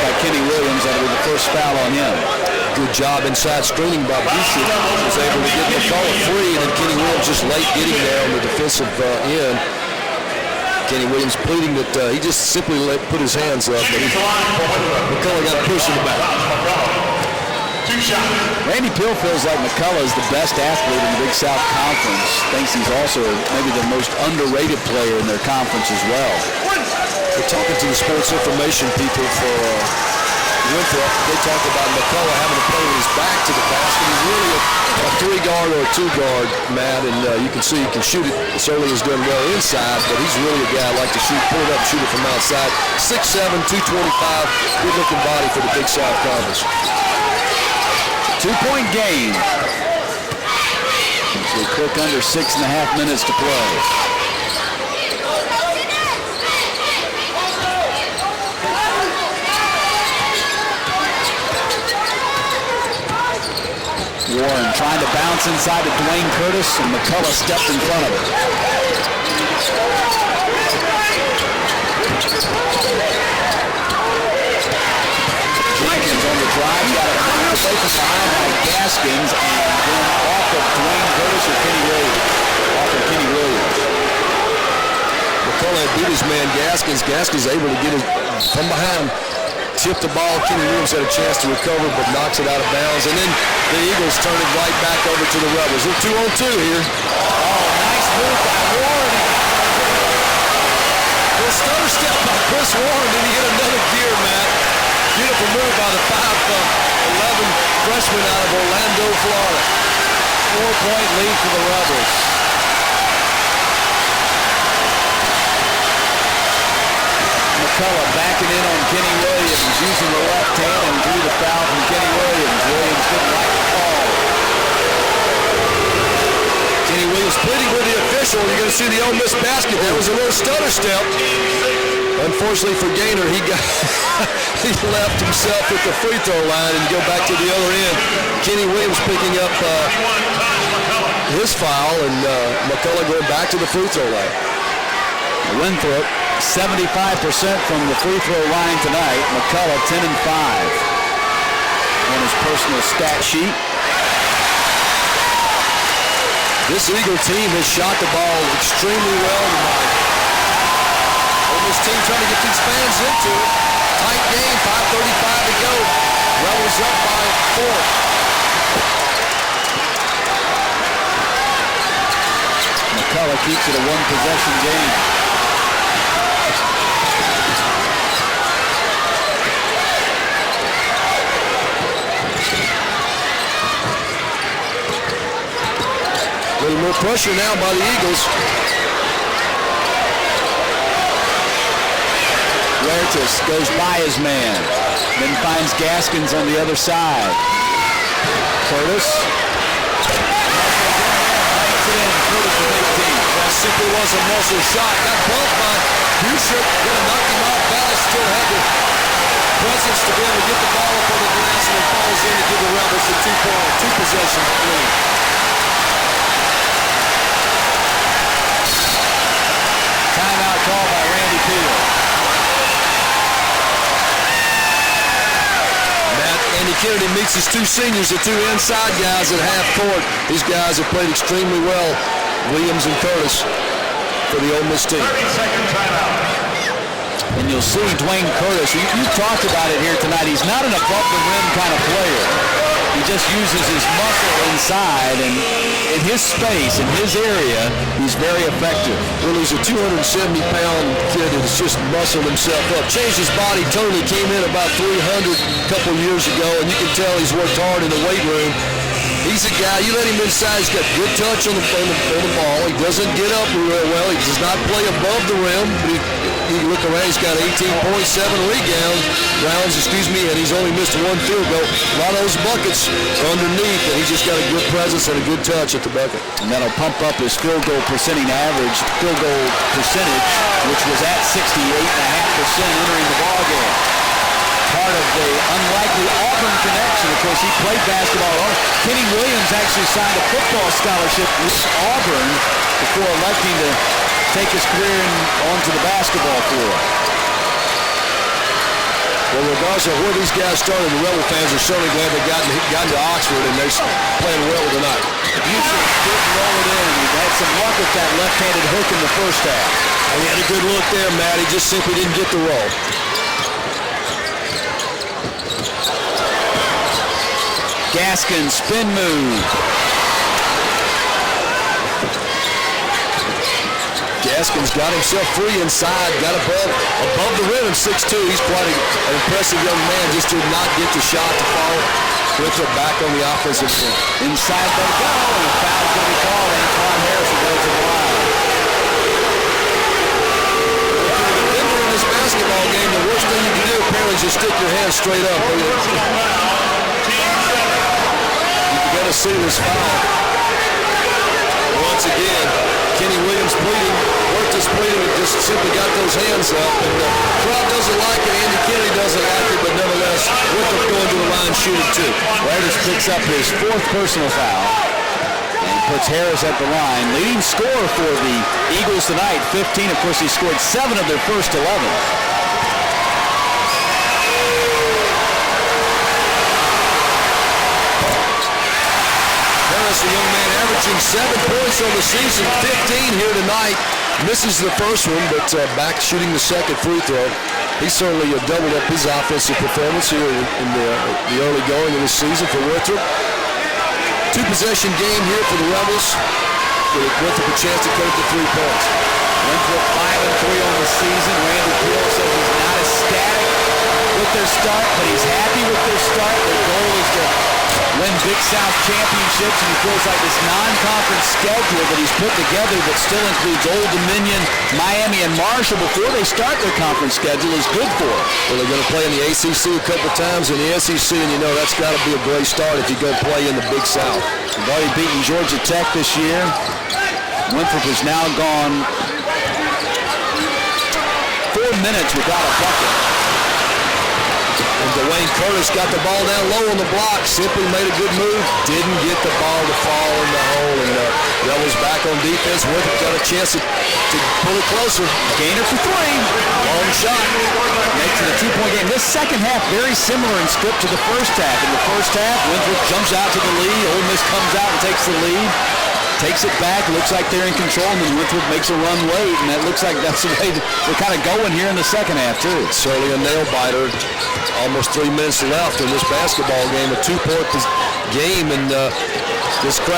by Kenny Williams. That'll be the first foul on him. Good job inside screening by Bishop. Was able to get McCullough free, and then Kenny Williams just late getting there on the defensive end. Kenny Williams pleading that he just simply put his hands up, but McCullough got a push in the back. Randy Pill feels like McCullough is the best athlete in the Big South Conference. Thinks he's also maybe the most underrated player in their conference as well. We're talking to the sports information people for Winthrop. They talk about McCullough having to play with his back to the basket. He's really a 3-guard or a 2-guard, Matt, and you can see he can shoot it. Certainly has done well inside, but he's really a guy I like to shoot, pull it up, shoot it from outside. 6'7", 225, good-looking body for the Big South Conference. 2-point game. So quick under 6.5 minutes to play. Warren trying to bounce inside to Dwayne Curtis, and McCullough stepped in front of it. Jenkins on the drive, got it away from behind by Gaskins, and then off of Dwayne Curtis or Kenny Williams. Off of Kenny Williams. McCullough beat his man Gaskins. Gaskins able to get him from behind. Tipped the ball. Kenny Williams had a chance to recover, but knocks it out of bounds. And then the Eagles turn it right back over to the Rebels. They're 2-on-2 here. Oh, nice move by Warren. The stutter step by Chris Warren. Then he hit another gear, Matt. Beautiful move by the 5'11" freshman out of Orlando, Florida. 4-point lead for the Rebels. McCullough backing in on Kenny Williams, using the left hand and drew the foul from Kenny Williams. Williams didn't like the call. Kenny Williams pleading with the official. You're going to see the Ole Miss basket. There was a little stutter step. Unfortunately for Gaynor, he left himself at the free throw line and go back to the other end. Kenny Williams picking up his foul, and McCullough going back to the free throw line. Winthrop 75% from the free throw line tonight. McCullough 10 and 5 on his personal stat sheet. This Eagle team has shot the ball extremely well tonight. This team trying to get these fans into it. Tight game, 5:35 to go. Rebels up by 4. McCullough keeps it a one-possession game. A little more pressure now by the Eagles. Huertas goes by his man, then finds Gaskins on the other side. Curtis. That simply was a muscle shot. Got bumped by Bishop. Gonna knock him off balance. Still had the presence to be able to get the ball up on the glass, and it falls in to give the Rebels a 2-possession lead. Timeout call by Randy Peel. Andy Kennedy meets his two seniors, the two inside guys at half court. These guys have played extremely well, Williams and Curtis, for the Ole Miss team. 30-second timeout. And you'll see Dwayne Curtis, you talked about it here tonight, he's not an above-the-rim kind of player. He just uses his muscle inside, and in his space, in his area, he's very effective. Well, he's a 270-pound kid that's just muscled himself up. Changed his body totally, came in about 300 a couple years ago, and you can tell he's worked hard in the weight room. He's a guy, you let him inside, he's got good touch on the ball. He doesn't get up real well. He does not play above the rim. But you look around, he's got 18.7 rounds, and he's only missed one field goal. A lot of those buckets are underneath, and he's just got a good presence and a good touch at the bucket. And that'll pump up his field goal percentage, which was at 68.5% entering the ballgame. Part of the unlikely Auburn connection. Of course, he played basketball. Kenny Williams actually signed a football scholarship with Auburn before electing to take his career onto the basketball floor. Well, regardless of where these guys started, the Rebel fans are certainly glad they gotten to Oxford, and they're playing well tonight. Busey didn't roll it in. He had some luck with that left-handed hook in the first half. And he had a good look there, Matt. He just simply didn't get the roll. Gaskin spin move. Gaskin's got himself free inside, got above the rim, 6'2". He's quite an impressive young man, just did not get the shot to fall. Winthrop back on the offensive end. Inside they go, and a foul's going to be called. Antwon Harris will go to the line. In this basketball game, the worst thing you can do apparently is just stick your hands straight up. You got to see this foul. Once again, Kenny Williams pleading, worked his pleading, and just simply got those hands up. And the crowd doesn't like it, Andy Kennedy doesn't like it, but nevertheless, Winthrop going to the line shooting too. Raiders picks up his 4th personal foul and puts Harris at the line. Leading scorer for the Eagles tonight, 15. Of course, he scored 7 of their first 11. Harris, a young man, averaging 7 points on the season, 15 here tonight. Misses the first one, but back shooting the second free throw. He certainly doubled up his offensive performance here in the early going of the season for Winthrop. 2-possession game here for the Rebels. With Winthrop a chance to cut it to 3 points. Winthrop 5-3 on the season. Randy Peel says he's not ecstatic with their start, but he's happy with their start. Their goal is to win Big South championships, and he feels like this non-conference schedule that he's put together that still includes Old Dominion, Miami, and Marshall before they start their conference schedule is good for them. Well, they're going to play in the ACC a couple times in the SEC, and you know that's got to be a great start if you go play in the Big South. They've already beaten Georgia Tech this year. Winthrop has now gone 4 minutes without a bucket. And Dwayne Curtis got the ball down low on the block, simply made a good move, didn't get the ball to fall in the hole, and Rebels back on defense. Winthrop got a chance to pull it closer. Gainer for 3. Long shot. Makes it a 2-point game. This second half very similar in script to the first half. In the first half, Winthrop jumps out to the lead. Ole Miss comes out and takes the lead. Takes it back, looks like they're in control, and then Winthrop makes a run late, and that looks like that's the way we're kind of going here in the second half, too. Certainly a nail-biter. Almost 3 minutes left in this basketball game, a 2-point game, and this crowd